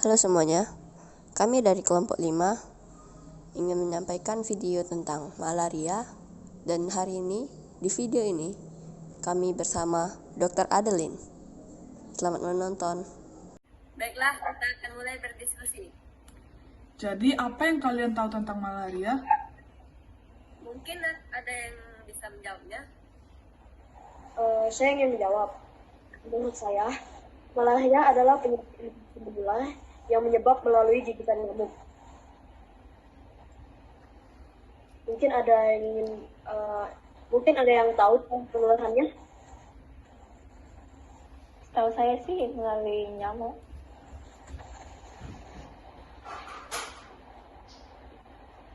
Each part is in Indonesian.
Halo semuanya, kami dari kelompok 5 ingin menyampaikan video tentang malaria, dan hari ini, di video ini, kami bersama Dr. Adeline. Selamat menonton. Baiklah, kita akan mulai berdiskusi. Jadi, apa yang kalian tahu tentang malaria? Mungkin ada yang bisa menjawabnya. Saya ingin menjawab. Menurut saya, malaria adalah penyakit menular yang menyebab melalui gigitan nyamuk. Mungkin ada yang tahu penularannya? Tahu saya sih melalui nyamuk.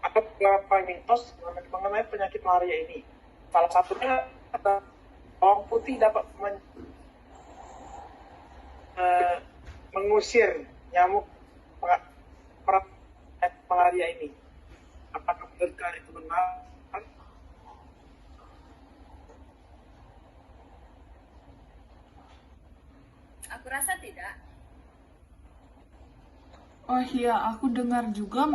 Ada beberapa mitos mengenai penyakit malaria ini. Salah satunya bawang putih dapat mengusir nyamuk malaria ini. Apakah menurut kalian itu benar? Aku rasa tidak. Oh iya, aku dengar juga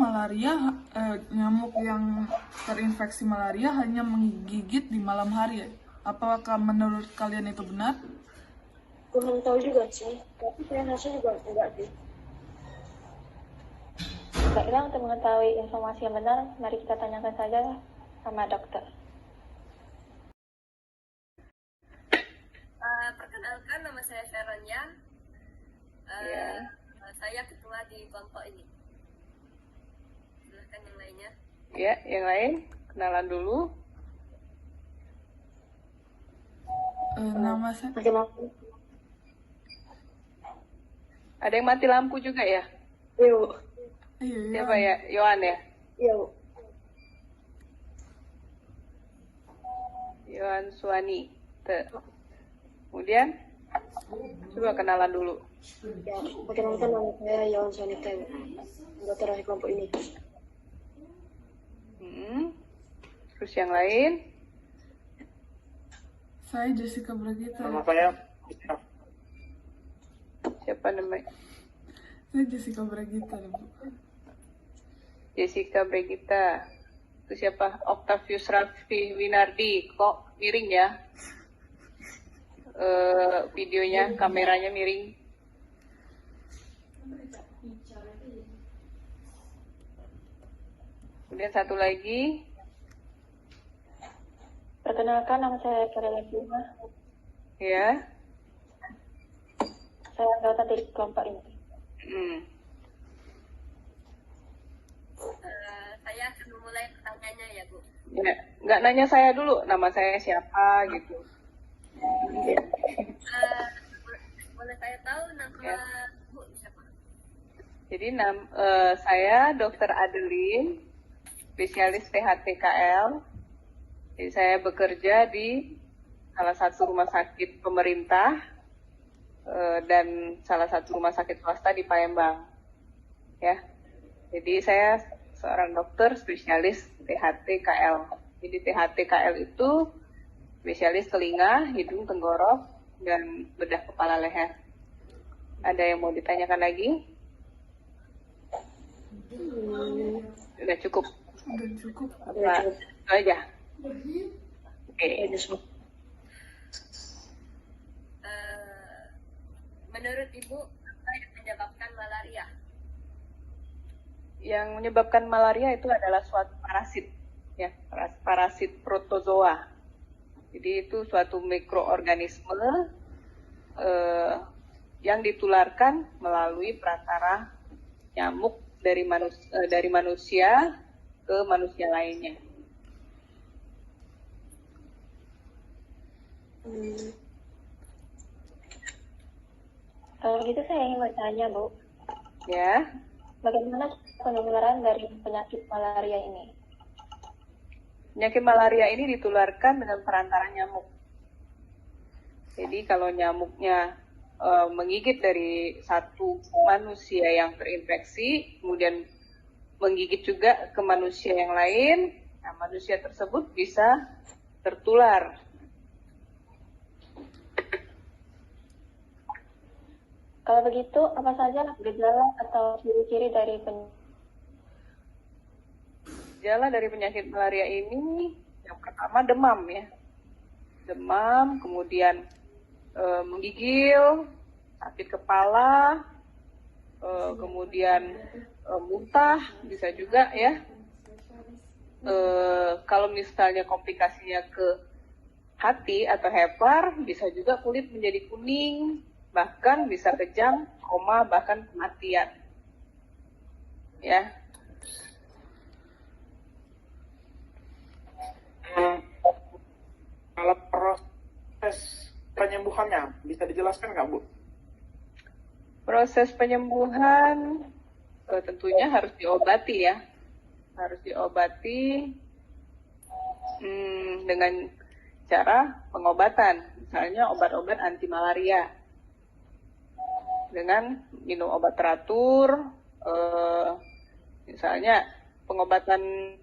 nyamuk yang terinfeksi malaria hanya menggigit di malam hari. Apakah menurut kalian itu benar? Kurang tahu juga sih, tapi saya rasa juga enggak sih. Baiklah, untuk mengetahui informasi yang benar, mari kita tanyakan saja sama dokter. Perkenalkan, nama saya Sharon Yang. Saya ketua di kelompok ini. Silahkan yang lainnya. Ya, yang lain kenalan dulu. Nama saya... Perkenalkan. Ada yang mati lampu juga ya? Iya, Bu. Siapa ya? Yohan ya? Iya, Bu. Yohan Suwani. Kemudian, coba kenalan dulu. Ya, perkenalkan nama saya Yawan Sonita, Bu. Anggota dari kelompok ini. Terus yang lain? Saya Jessica Bragita. Nama saya Siapa namanya? Saya Jessica Bragita, Bu. Jessica Brigita. Itu siapa? Octavius Raffi Winardi. Kok miring ya? Videonya, kameranya miring. Kemudian satu lagi. Perkenalkan, nama saya Karela Bima. Ya. Saya anggota dari kelompok ini. Saya akan memulai pertanyaannya ya, Bu. Ya, nggak nanya saya dulu, nama saya siapa gitu. Boleh saya tahu nama Bu siapa? Jadi saya Dr. Adeline, spesialis THT-KL. Jadi saya bekerja di salah satu rumah sakit pemerintah dan salah satu rumah sakit swasta di Palembang. Ya, jadi saya seorang dokter spesialis THT-KL. Jadi THT-KL itu spesialis telinga, hidung, tenggorok, dan bedah kepala leher. Ada yang mau ditanyakan lagi? Sudah cukup. Udah cukup. Nah, itu aja. Oke. Menurut Ibu, apa yang menyebabkan malaria? Yang menyebabkan malaria itu adalah suatu parasit, ya, parasit protozoa. Jadi itu suatu mikroorganisme yang ditularkan melalui perantara nyamuk dari manusia ke manusia lainnya. Kalau gitu saya ingin bertanya, Bu. Ya. Bagaimana penularan dari penyakit malaria ini? Penyakit malaria ini ditularkan dengan perantara nyamuk. Jadi kalau nyamuknya menggigit dari satu manusia yang terinfeksi, kemudian menggigit juga ke manusia yang lain, nah manusia tersebut bisa tertular. Kalau begitu, apa saja gejala atau ciri-ciri dari Gejala dari penyakit malaria ini yang pertama demam ya. Demam, kemudian menggigil, sakit kepala, kemudian muntah bisa juga ya. Kalau misalnya komplikasinya ke hati atau hepar, bisa juga kulit menjadi kuning, bahkan bisa kejang, koma, bahkan kematian. Ya. Kalau proses penyembuhannya bisa dijelaskan nggak, Bu? Proses penyembuhan tentunya harus diobati ya. Harus diobati dengan cara pengobatan. Misalnya obat-obat anti malaria. Dengan minum obat teratur, misalnya pengobatan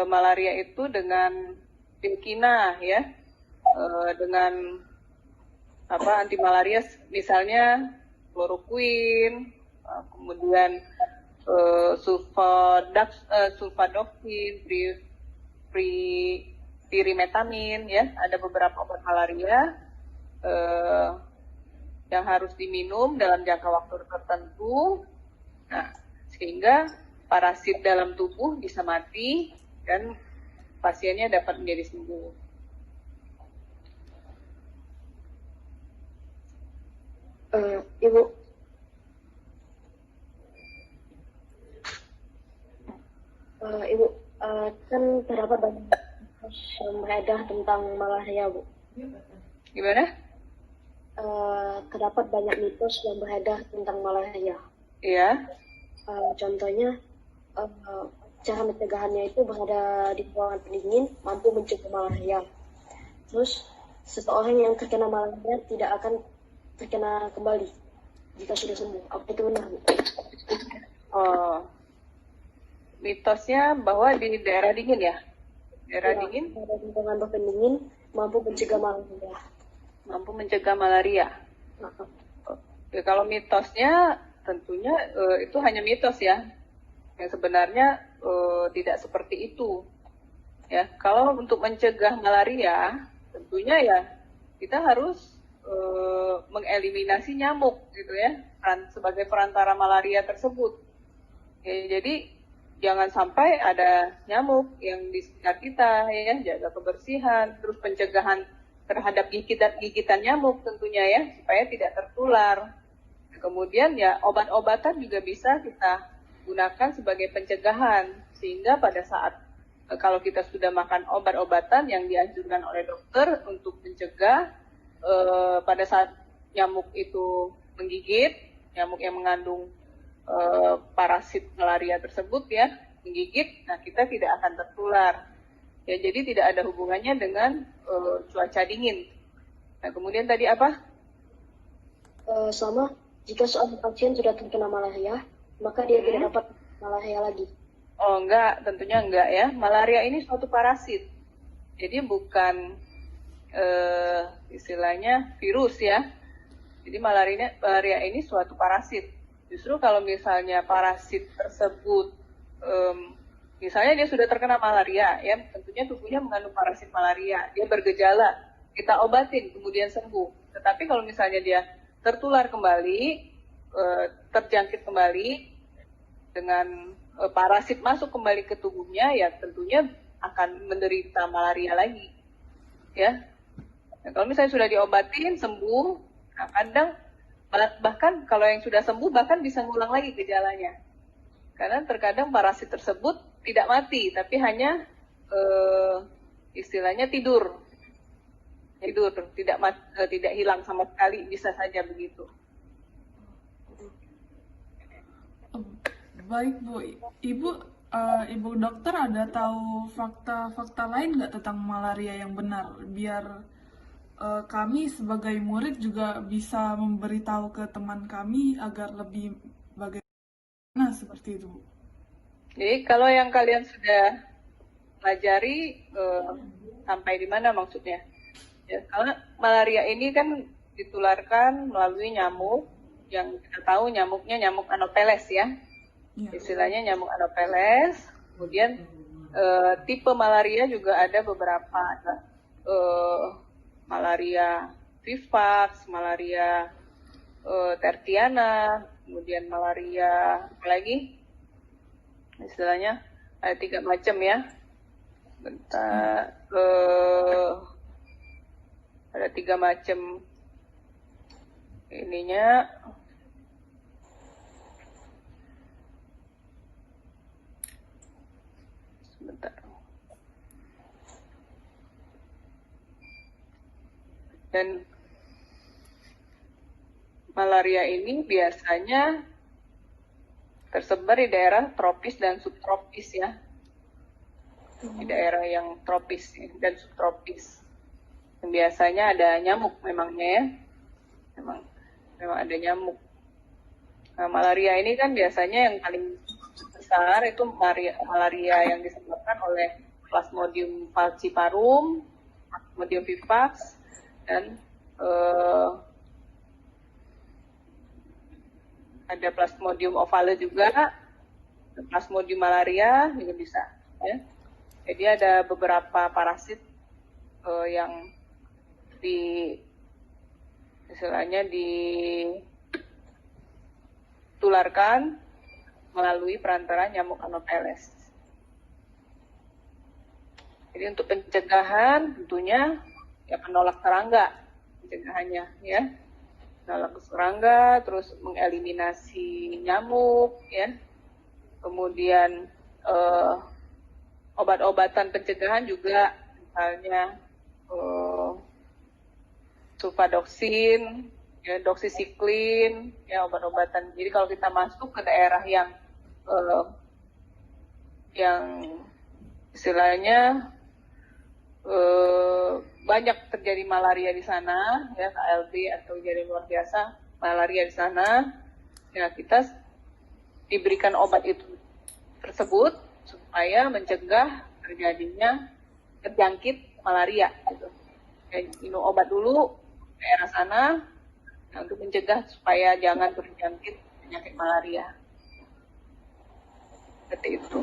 malaria itu dengan pilkina ya, dengan anti malaria misalnya kloroquine, kemudian sulfadoxin, pirimetamin ya, ada beberapa obat malaria yang harus diminum dalam jangka waktu tertentu. Nah, sehingga parasit dalam tubuh bisa mati dan pasiennya dapat menjadi sembuh. Ibu, kan terdapat banyak mitos yang beredar tentang malaria, Bu. Gimana? Terdapat banyak mitos yang beredar tentang malaria. Iya. Contohnya, cara pencegahannya itu berada di ruangan pendingin mampu mencegah malaria. Terus, seseorang yang terkena malaria tidak akan terkena kembali jika sudah sembuh. Apa itu benar, Bu? Mitosnya bahwa di daerah dingin ya? Daerah dingin? Pada lingkungan berpendingin mampu mencegah malaria. Mampu mencegah malaria. Oke, kalau mitosnya tentunya itu hanya mitos ya. Yang sebenarnya tidak seperti itu. Ya, kalau untuk mencegah malaria, tentunya ya kita harus mengeliminasi nyamuk gitu ya, sebagai perantara malaria tersebut. Ya, jadi jangan sampai ada nyamuk yang di sekitar kita ya, jaga kebersihan, terus pencegahan terhadap gigitan nyamuk tentunya ya, supaya tidak tertular. Kemudian ya obat-obatan juga bisa kita gunakan sebagai pencegahan, sehingga pada saat kalau kita sudah makan obat-obatan yang dianjurkan oleh dokter untuk mencegah pada saat nyamuk itu menggigit, nyamuk yang mengandung parasit malaria tersebut ya, menggigit, nah kita tidak akan tertular. Ya, jadi tidak ada hubungannya dengan cuaca dingin. Nah, kemudian tadi apa? Sama, jika seorang pasien sudah terkena malaria, maka dia tidak dapat malaria lagi. Oh enggak, tentunya enggak ya. Malaria ini suatu parasit. Jadi bukan istilahnya virus ya. Jadi malaria ini suatu parasit. Justru kalau misalnya parasit tersebut, misalnya dia sudah terkena malaria, ya tentunya tubuhnya mengandung parasit malaria, dia bergejala, kita obatin, kemudian sembuh. Tetapi kalau misalnya dia tertular kembali, terjangkit kembali dengan parasit masuk kembali ke tubuhnya, ya tentunya akan menderita malaria lagi, ya. Nah, kalau misalnya sudah diobatin sembuh, nah kadang bahkan kalau yang sudah sembuh bahkan bisa ngulang lagi gejalanya, karena terkadang parasit tersebut tidak mati, tapi hanya istilahnya tidur, tidak hilang sama sekali, bisa saja begitu. Baik Bu, Ibu dokter ada tahu fakta-fakta lain nggak tentang malaria yang benar, biar kami sebagai murid juga bisa memberitahu ke teman kami agar lebih bagaimana seperti itu, Bu. Jadi kalau yang kalian sudah pelajari sampai di mana maksudnya? Ya, karena malaria ini kan ditularkan melalui nyamuk yang kita tahu nyamuknya nyamuk Anopheles ya. Istilahnya nyamuk Anopheles. Kemudian tipe malaria juga ada beberapa, ada malaria vivax, malaria tertiana, kemudian malaria apa lagi? Istilahnya ada 3 macam ya. Bentar, ada 3 macam ininya. Sebentar. Dan malaria ini biasanya tersebar di daerah tropis dan subtropis ya. Di daerah yang tropis dan subtropis. Dan biasanya ada nyamuk memangnya ya. Memang ada nyamuk. Nah, malaria ini kan biasanya yang paling besar itu malaria yang disebabkan oleh Plasmodium falciparum, Plasmodium vivax, dan ada Plasmodium ovale juga, Plasmodium malaria juga bisa. Ya. Jadi ada beberapa parasit yang istilahnya ditularkan melalui perantara nyamuk Anopheles. Jadi untuk pencegahan tentunya ya penolak serangga pencegahannya ya. Penolak serangga, terus mengeliminasi nyamuk ya. Kemudian obat-obatan pencegahan juga misalnya sulfadoxin, ya, doxycycline, ya obat-obatan. Jadi kalau kita masuk ke daerah yang istilahnya banyak terjadi malaria di sana, ya KLB atau jadi luar biasa malaria di sana, ya kita diberikan obat itu tersebut supaya mencegah terjadinya terjangkit malaria. Gitu. Ya, minum obat dulu daerah sana ya, untuk mencegah supaya jangan terjangkit penyakit malaria. Seperti itu.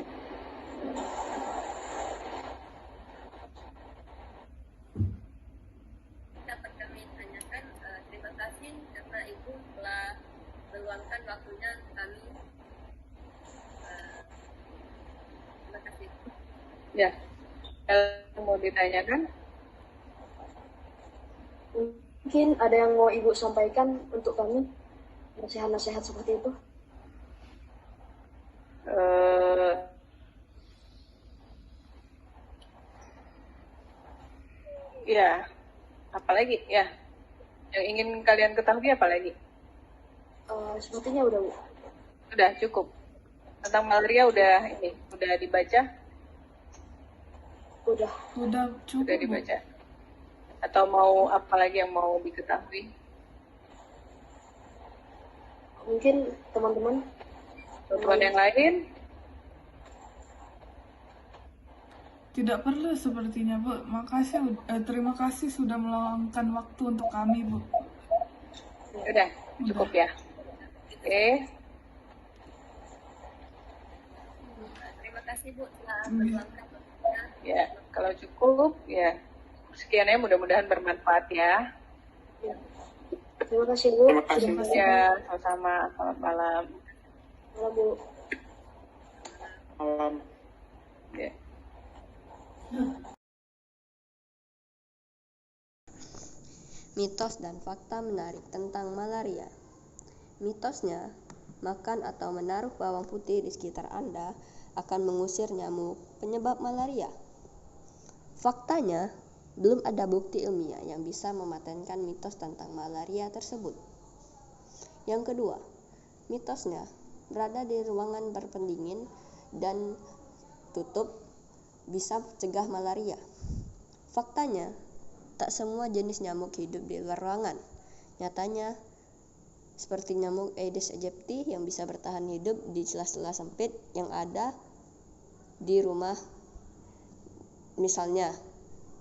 Dapat kami tanyakan, terima kasih karena Ibu telah meluangkan waktunya untuk kami. Terima kasih. Ya, mau ditanyakan? Mungkin ada yang mau Ibu sampaikan untuk kami, nasihat-nasihat seperti itu? Ya, apalagi ya? Yang ingin kalian ketahui apa lagi? Sepertinya udah, Bu. Udah cukup. Tentang malaria udah dibaca? Udah. Udah cukup. Udah dibaca. Atau mau apa lagi yang mau diketahui? Mungkin teman-teman yang lain? Tidak perlu sepertinya, Bu. Terima kasih sudah meluangkan waktu untuk kami, Bu. Udah, cukup ya. Oke. Terima kasih Bu telah meluangkan waktunya. Ya, kalau cukup ya sekiannya mudah-mudahan bermanfaat ya. Terima kasih, Bu. Terima kasih. Ya, sama-sama. Selamat malam. Malam, Bu. Malam. Ya. Mitos dan fakta menarik tentang malaria. Mitosnya, makan atau menaruh bawang putih di sekitar Anda akan mengusir nyamuk penyebab malaria. Faktanya, belum ada bukti ilmiah yang bisa mematenkan mitos tentang malaria tersebut. Yang kedua, mitosnya berada di ruangan berpendingin dan tutup bisa cegah malaria. Faktanya, tak semua jenis nyamuk hidup di luar ruangan. Nyatanya, seperti nyamuk Aedes aegypti yang bisa bertahan hidup di celah-celah sempit yang ada di rumah, misalnya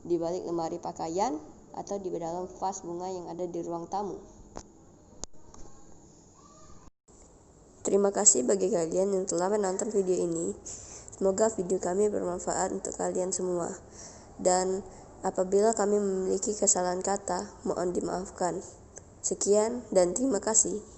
di balik lemari pakaian atau di dalam vas bunga yang ada di ruang tamu. Terima kasih bagi kalian yang telah menonton video ini. Semoga video kami bermanfaat untuk kalian semua. Dan apabila kami memiliki kesalahan kata, mohon dimaafkan. Sekian dan terima kasih.